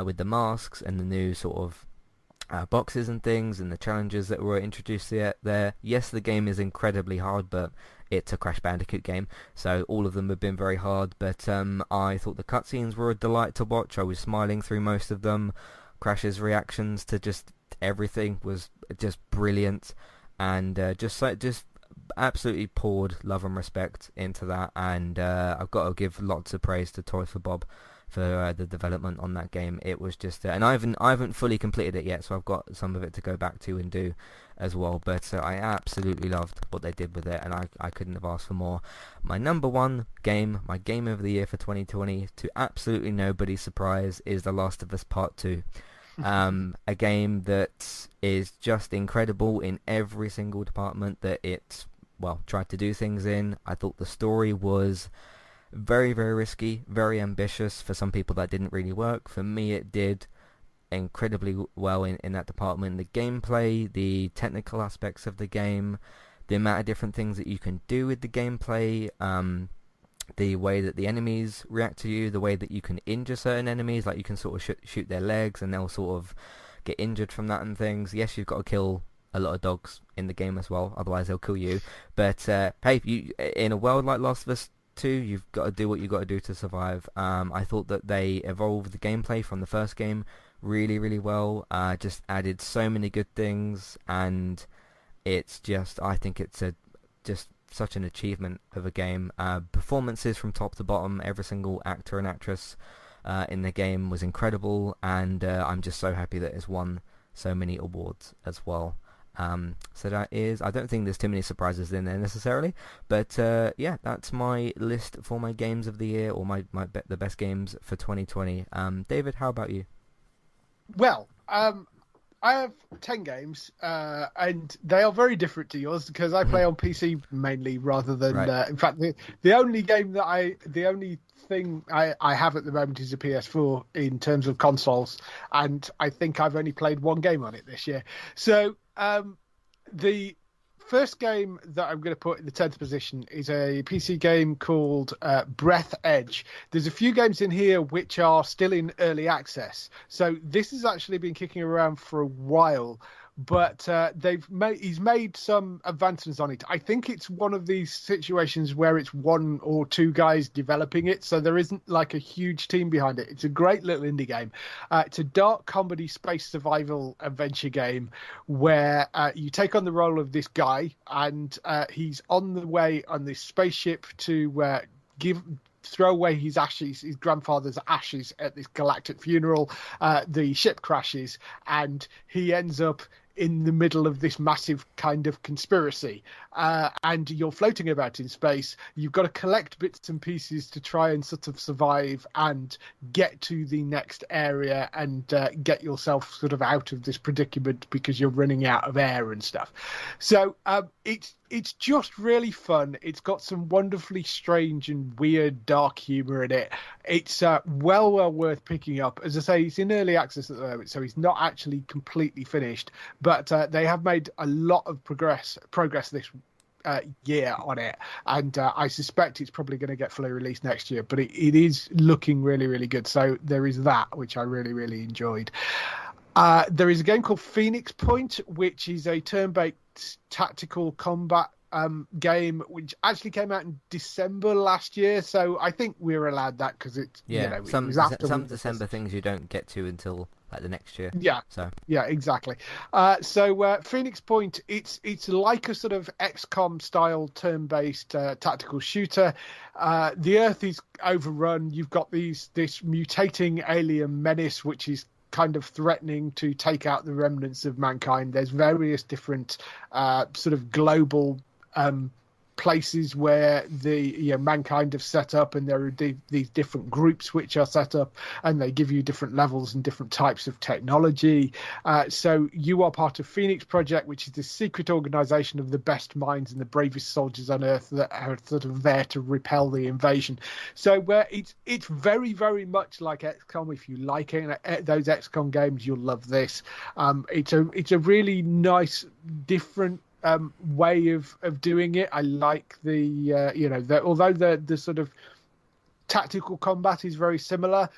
with the masks and the new sort of boxes and things and the challenges that were introduced there. Yes, the game is incredibly hard, but it's a Crash Bandicoot game, so all of them have been very hard, but I thought the cutscenes were a delight to watch. I was smiling through most of them. Crash's reactions to just everything was just brilliant, and just absolutely poured love and respect into that, and I've got to give lots of praise to Toys for Bob for the development on that game. It was just and I haven't fully completed it yet, so I've got some of it to go back to and do as well, but I absolutely loved what they did with it, and I couldn't have asked for more. My number 1 game, my game of the year for 2020, to absolutely nobody's surprise, is The Last of Us Part 2. A game that is just incredible in every single department that it tried to do things in. I thought the story was very risky, very ambitious. For some people that didn't really work. For me it did incredibly well in that department. The gameplay, the technical aspects of the game, the amount of different things that you can do with the gameplay, the way that the enemies react to you, the way that you can injure certain enemies, like you can sort of shoot their legs and they'll sort of get injured from that and things. Yes, you've got to kill a lot of dogs in the game as well, otherwise they'll kill you, but hey, in a world like Last of Us 2, you've got to do what you've got to do to survive. I thought that they evolved the gameplay from the first game really well, just added so many good things, and it's just, I think it's just such an achievement of a game. Performances from top to bottom, every single actor and actress in the game was incredible, and I'm just so happy that it's won so many awards as well. So that is, I don't think there's too many surprises in there necessarily, but yeah, that's my list for my games of the year, or the best games for 2020. David, how about you? Well, I have 10 games, and they are very different to yours because I play on PC mainly rather than. Right. In fact, the only thing I have at the moment is a PS4 in terms of consoles, and I think I've only played one game on it this year. So the first game that I'm going to put in the 10th position is a PC game called Breath Edge. There's a few games in here which are still in early access. So this has actually been kicking around for a while, but he's made some advancements on it. I think it's one of these situations where it's one or two guys developing it, so there isn't like a huge team behind it. It's a great little indie game. It's a dark comedy space survival adventure game where you take on the role of this guy, and he's on the way on this spaceship to throw away his grandfather's ashes at this galactic funeral. The ship crashes, and he ends up in the middle of this massive kind of conspiracy, and you're floating about in space. You've got to collect bits and pieces to try and sort of survive and get to the next area and get yourself sort of out of this predicament because you're running out of air and stuff. So it's just really fun. It's got some wonderfully strange and weird dark humor in it. It's well worth picking up. As I say, it's in early access at the moment, so it's not actually completely finished, but they have made a lot of progress this year on it, and I suspect it's probably going to get fully released next year, but it is looking really, really good. So there is that, which I really, really enjoyed. There is a game called Phoenix Point, which is a turn-based tactical combat game, which actually came out in December last year. So I think we're allowed that because it's some it was after some December things you don't get to until like the next year. Yeah, exactly. So Phoenix Point, it's like a sort of XCOM style turn-based tactical shooter. The Earth is overrun. You've got this mutating alien menace which is kind of threatening to take out the remnants of mankind. There's various different sort of global places where mankind have set up, and there are these different groups which are set up, and they give you different levels and different types of technology. So you are part of Phoenix Project, which is the secret organization of the best minds and the bravest soldiers on Earth that are sort of there to repel the invasion. So it's very, very much like XCOM. If you like those XCOM games, you'll love this. It's a really nice, different way of doing it. I like although the sort of tactical combat is very similar,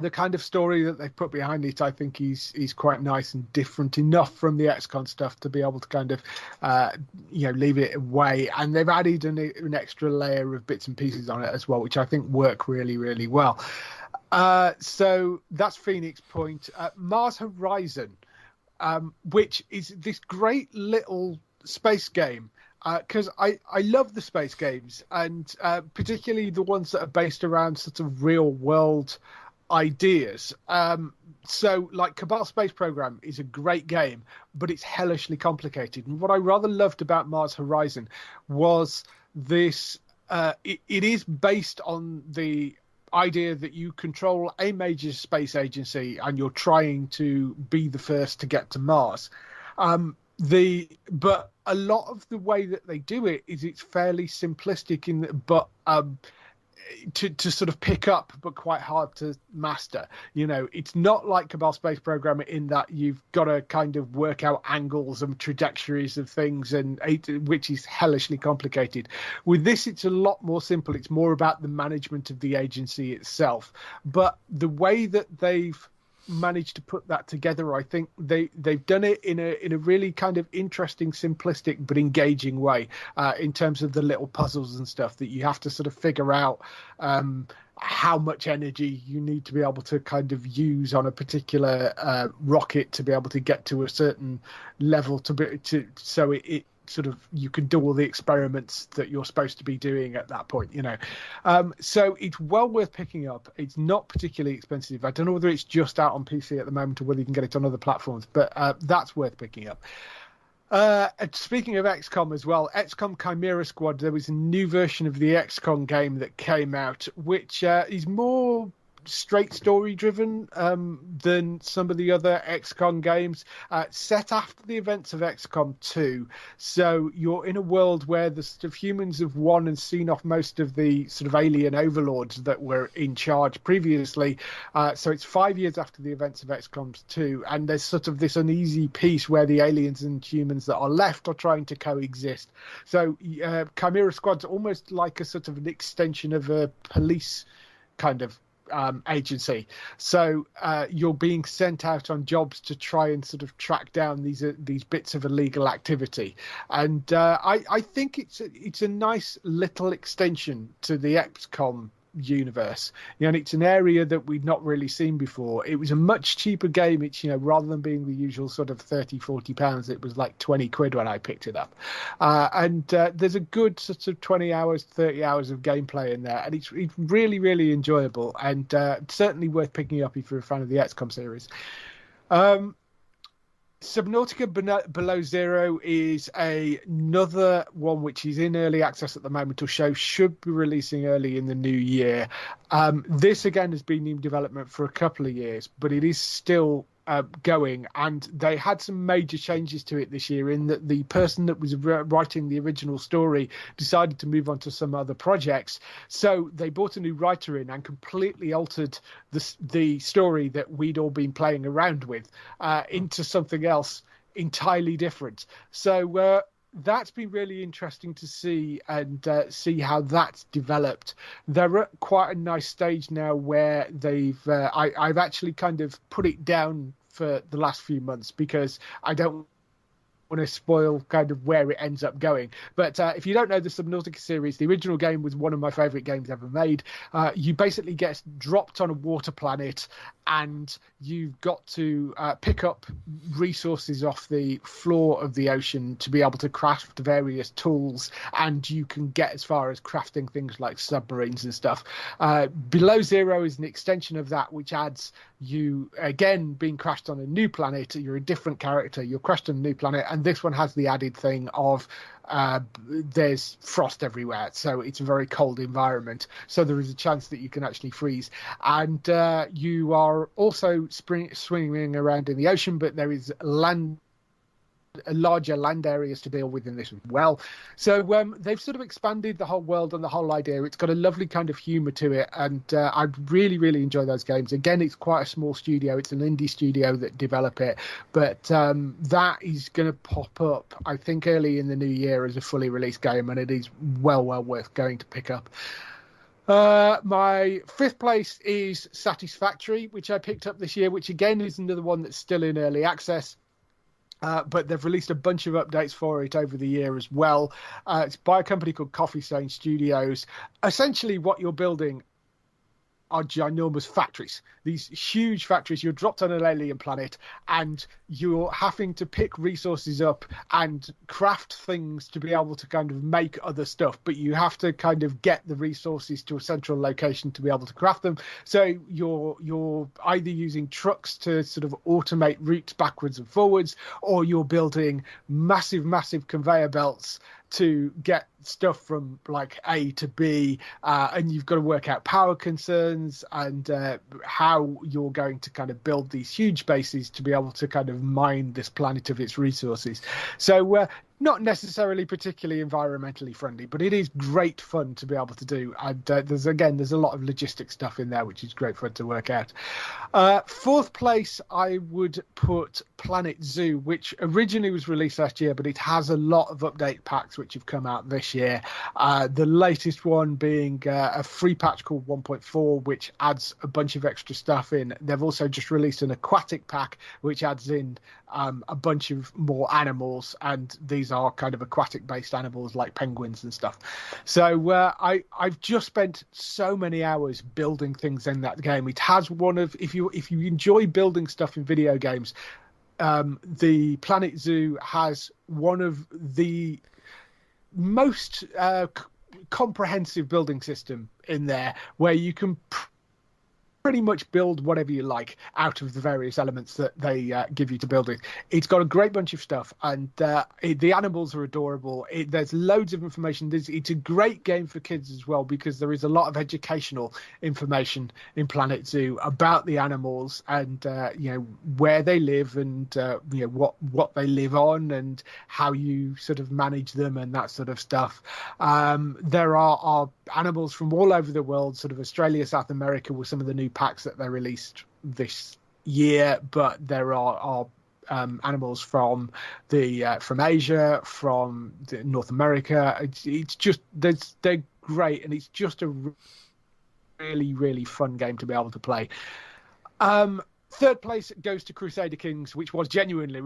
the kind of story that they put behind it, I think is quite nice and different enough from the XCOM stuff to be able to kind of leave it away. And they've added an extra layer of bits and pieces on it as well, which I think work really, really well. So that's Phoenix Point. Mars Horizon, which is this great little space game, because I love the space games, and particularly the ones that are based around sort of real world ideas. So like Cabal Space Program is a great game, but it's hellishly complicated. And what I rather loved about Mars Horizon was this, it is based on the idea that you control a major space agency and you're trying to be the first to get to Mars. But a lot of the way that they do it is it's fairly simplistic to sort of pick up, but quite hard to master. It's not like Cabal Space Program in that you've got to kind of work out angles and trajectories of things, which is hellishly complicated. With this, it's a lot more simple. It's more about the management of the agency itself. But the way that they've managed to put that together, I think they've done it in a really kind of interesting, simplistic but engaging way, in terms of the little puzzles and stuff that you have to sort of figure out how much energy you need to be able to kind of use on a particular rocket to be able to get to a certain level so it sort of you can do all the experiments that you're supposed to be doing at that point, you know. So it's well worth picking up. It's not particularly expensive. I don't know whether it's just out on PC at the moment or whether you can get it on other platforms, but that's worth picking up. Speaking of XCOM as well, XCOM Chimera Squad, there was a new version of the XCOM game that came out, which is more straight story driven than some of the other XCOM games, set after the events of XCOM 2. So you're in a world where the sort of humans have won and seen off most of the sort of alien overlords that were in charge previously. So it's 5 years after the events of XCOM 2, and there's sort of this uneasy peace where the aliens and humans that are left are trying to coexist. So Chimera Squad's almost like a sort of an extension of a police kind of agency. So you're being sent out on jobs to try and sort of track down these bits of illegal activity, and I think it's a nice little extension to the XCOM universe. You know, it's an area that we've not really seen before. It was a much cheaper game. It's, you know, rather than being the usual sort of £30-40, it was like 20 quid when I picked it up, and there's a good sort of 20 hours 30 hours of gameplay in there, and it's really, really enjoyable, and certainly worth picking up if you're a fan of the XCOM series. Subnautica Below Zero is another one which is in early access at the moment, or should be releasing early in the new year. This again has been in development for a couple of years, but it is still going, and they had some major changes to it this year, in that the person that was writing the original story decided to move on to some other projects. So they brought a new writer in and completely altered the story that we'd all been playing around with into something else entirely different. So that's been really interesting to see, and see how that's developed. They're at quite a nice stage now where I've actually kind of put it down for the last few months because I don't want to spoil kind of where it ends up going. But if you don't know the Subnautica series, the original game was one of my favorite games ever made. You basically get dropped on a water planet, and you've got to pick up resources off the floor of the ocean to be able to craft various tools, and you can get as far as crafting things like submarines and stuff. Below Zero is an extension of that, which adds you, again, being crashed on a new planet. You're a different character, you're crashed on a new planet, and this one has the added thing of there's frost everywhere, so it's a very cold environment, so there is a chance that you can actually freeze, and you are also swimming around in the ocean, but there is larger land areas to deal with in this as well. So they've sort of expanded the whole world and the whole idea. It's got a lovely kind of humor to it, and I really, really enjoy those games. Again, it's quite a small studio. It's an indie studio that develop it, but that is going to pop up, I think, early in the new year as a fully released game, and it is well worth going to pick up. My fifth place is Satisfactory, which I picked up this year, which again is another one that's still in early access. But they've released a bunch of updates for it over the year as well. It's by a company called Coffee Stain Studios. Essentially, what you're building are ginormous factories. These huge factories. You're dropped on an alien planet, and you're having to pick resources up and craft things to be able to kind of make other stuff. But you have to kind of get the resources to a central location to be able to craft them. So you're either using trucks to sort of automate routes backwards and forwards, or you're building massive conveyor belts to get stuff from like A to B, and you've got to work out power concerns and how you're going to kind of build these huge bases to be able to kind of mine this planet of its resources. So not necessarily particularly environmentally friendly, but it is great fun to be able to do. And there's a lot of logistic stuff in there, which is great fun to work out. Fourth place, I would put Planet Zoo, which originally was released last year, but it has a lot of update packs which have come out this year. The latest one being a free patch called 1.4, which adds a bunch of extra stuff in. They've also just released an aquatic pack, which adds in a bunch of more animals, and these are kind of aquatic based animals like penguins and stuff. So I've just spent so many hours building things in that game. It has one of, if you enjoy building stuff in video games, the Planet Zoo has one of the most comprehensive building system in there, where you can pretty much build whatever you like out of the various elements that they give you to build it. It's got a great bunch of stuff, and the animals are adorable. There's loads of information. It's a great game for kids as well, because there is a lot of educational information in Planet Zoo about the animals and where they live and what they live on and how you sort of manage them and that sort of stuff. There are animals from all over the world. Sort of Australia, South America were some of the new packs that they released this year, but there are animals from Asia, from North America. It's just they're great, and it's just a really, really fun game to be able to play. Third place goes to Crusader Kings, which was genuinely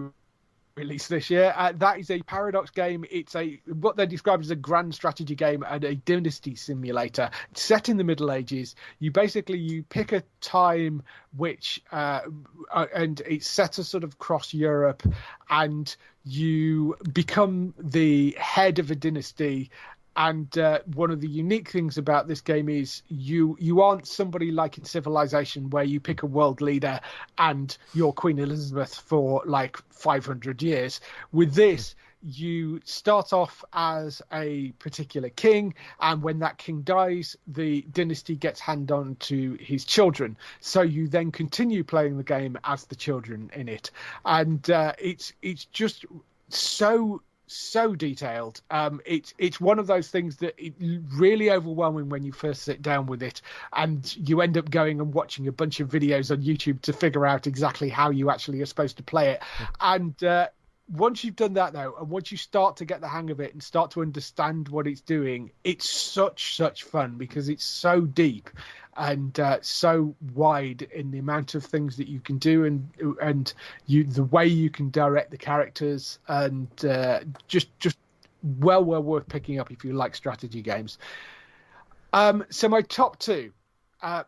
released this year. That is a Paradox game. It's what they describe as a grand strategy game and a dynasty simulator. It's set in the Middle Ages. You pick a time which and it's set a sort of across Europe, and you become the head of a dynasty. And one of the unique things about this game is you aren't somebody like in Civilization, where you pick a world leader and you're Queen Elizabeth for like 500 years. With this, you start off as a particular king, and when that king dies, the dynasty gets handed on to his children. So you then continue playing the game as the children in it. And it's just so detailed. It's one of those things that it's really overwhelming when you first sit down with it, and you end up going and watching a bunch of videos on YouTube to figure out exactly how you actually are supposed to play it. And once you've done that, though, and once you start to get the hang of it and start to understand what it's doing, it's such fun, because it's so deep and so wide in the amount of things that you can do, and the way you can direct the characters, and just well worth picking up if you like strategy games. So my top two,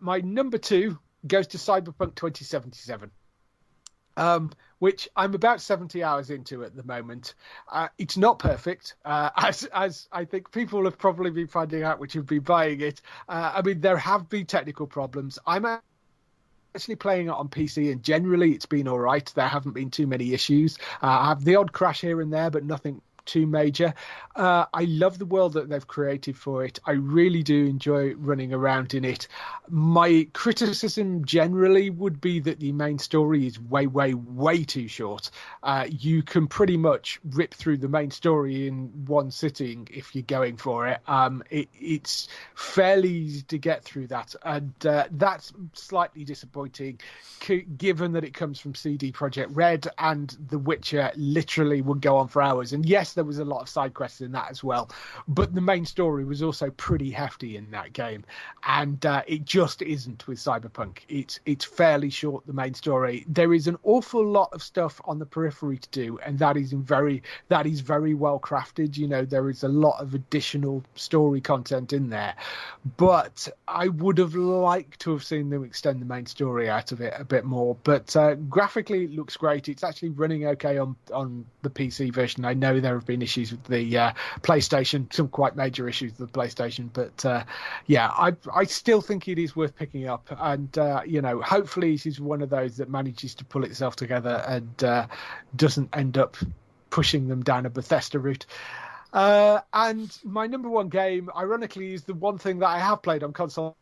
my number two goes to Cyberpunk 2077. Which I'm about 70 hours into at the moment. It's not perfect, as I think people have probably been finding out, which have been buying it. I mean, there have been technical problems. I'm actually playing it on PC, and generally it's been all right. There haven't been too many issues. I have the odd crash here and there, but nothing too major. I love the world that they've created for it. I really do enjoy running around in it. My criticism generally would be that the main story is way too short. You can pretty much rip through the main story in one sitting if you're going for it. It's fairly easy to get through that, and that's slightly disappointing, given that it comes from CD Projekt Red, and The Witcher literally would go on for hours. And yes, there was a lot of side quests in that as well, but the main story was also pretty hefty in that game, and it just isn't with Cyberpunk. It's fairly short, the main story. There is an awful lot of stuff on the periphery to do, and that is very well crafted. You know, there is a lot of additional story content in there, but I would have liked to have seen them extend the main story out of it a bit more. But graphically, it looks great. It's actually running okay on the PC version. I know there have been issues with the PlayStation, some quite major issues with the PlayStation, but I still think it is worth picking up, and hopefully it is one of those that manages to pull itself together and doesn't end up pushing them down a Bethesda route. And my number one game, ironically, is the one thing that I have played on console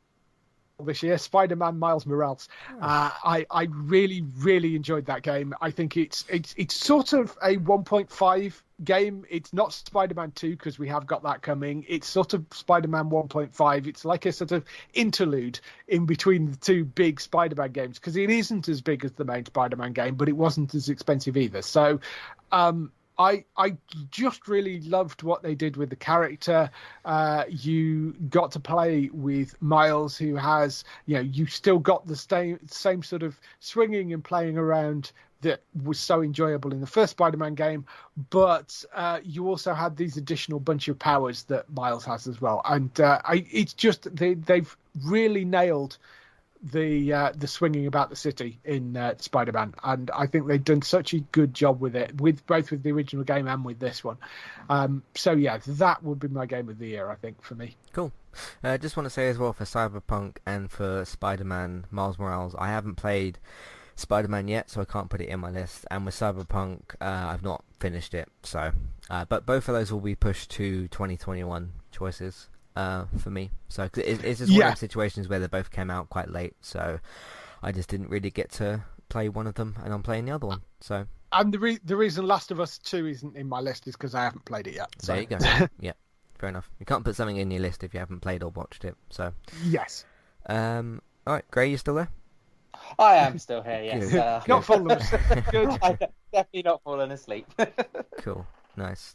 this year, Spider-Man Miles Morales. I really enjoyed that game. I think it's sort of a 1.5 game. It's not Spider-Man 2, because we have got that coming. It's sort of Spider-Man 1.5. It's like a sort of interlude in between the two big Spider-Man games, because it isn't as big as the main Spider-Man game, but it wasn't as expensive either. So I just really loved what they did with the character. You got to play with Miles, who has, you still got the same sort of swinging and playing around that was so enjoyable in the first Spider-Man game, but you also had these additional bunch of powers that Miles has as well. And it's just they've really nailed the swinging about the city in Spider-Man, and I think they've done such a good job with it, with both with the original game and with this one. So yeah, that would be my game of the year, I think, for me. Cool. I just want to say as well, for Cyberpunk and for Spider-Man Miles Morales, I haven't played Spider-Man yet, so I can't put it in my list. And with Cyberpunk, I've not finished it, so but both of those will be pushed to 2021 choices for me. So 'cause it's just one of those situations where they both came out quite late, so I just didn't really get to play one of them, and I'm playing the other one. So And the reason Last of Us 2 isn't in my list is because I haven't played it yet. So. there you go. Yeah, fair enough. You can't put something in your list if you haven't played or watched it. So Yes. all right, Gray, you still there? I am still here, yes. Good. Not fallen asleep. Good. I'm definitely not falling asleep. Cool, nice.